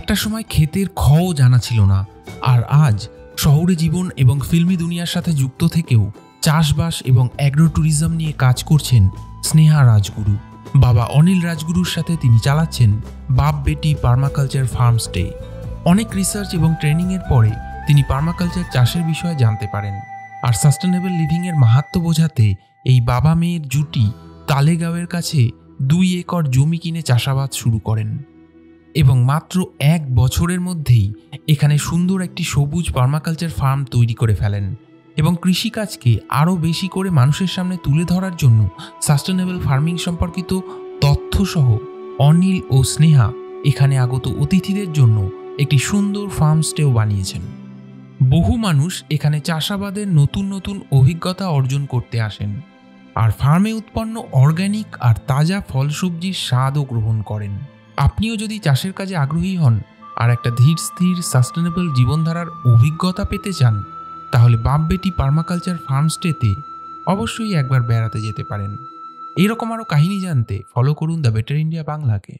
একটা সময় ক্ষেতের খও জানা ছিল না, আর আজ শহুরে জীবন এবং ফিল্মি দুনিয়ার সাথে যুক্ত থেকেও চাষবাস এবং অ্যাগ্রো ট্যুরিজম নিয়ে কাজ করছেন স্নেহা রাজগুরু। বাবা অনিল রাজগুরুর সাথে তিনি চালাচ্ছেন বাপ বেটি পার্মাকালচার ফার্ম স্টে। অনেক রিসার্চ এবং ট্রেনিংয়ের পরে তিনি পার্মাকালচার চাষের বিষয়ে জানতে পারেন, আর সাস্টেনেবল লিভিংয়ের মাহাত্ম্য বোঝাতে এই বাবা মেয়ের জুটি তালেগাঁওয়ের কাছে 2 একর জমি কিনে চাষাবাদ শুরু করেন এবং মাত্র 1 বছরের মধ্যেই এখানে সুন্দর একটি সবুজ পার্মাকালচার ফার্ম তৈরি করে ফেলেন এবং কৃষিকাজকে আরও বেশি করে মানুষের সামনে তুলে ধরার জন্য সাস্টেনেবল ফার্মিং সম্পর্কিত তথ্যসহ অনিল ও স্নেহা এখানে আগত অতিথিদের জন্য একটি সুন্দর ফার্ম স্টেও বানিয়েছেন। বহু মানুষ এখানে চাষাবাদের নতুন নতুন অভিজ্ঞতা অর্জন করতে আসেন আর ফার্মে উৎপন্ন অর্গ্যানিক আর তাজা ফলসবজির স্বাদও গ্রহণ করেন। আপনিও যদি চাষের কাজে আগ্রহী হন আর একটা ধীর স্থির সাস্টেনেবল জীবনধারার অভিজ্ঞতা পেতে চান, তাহলে বাপ বেটি পার্মাকালচার ফার্ম স্টেতে অবশ্যই একবার বেড়াতে যেতে পারেন। এরকম আরও কাহিনী জানতে ফলো করুন দ্য বেটার ইন্ডিয়া বাংলাকে।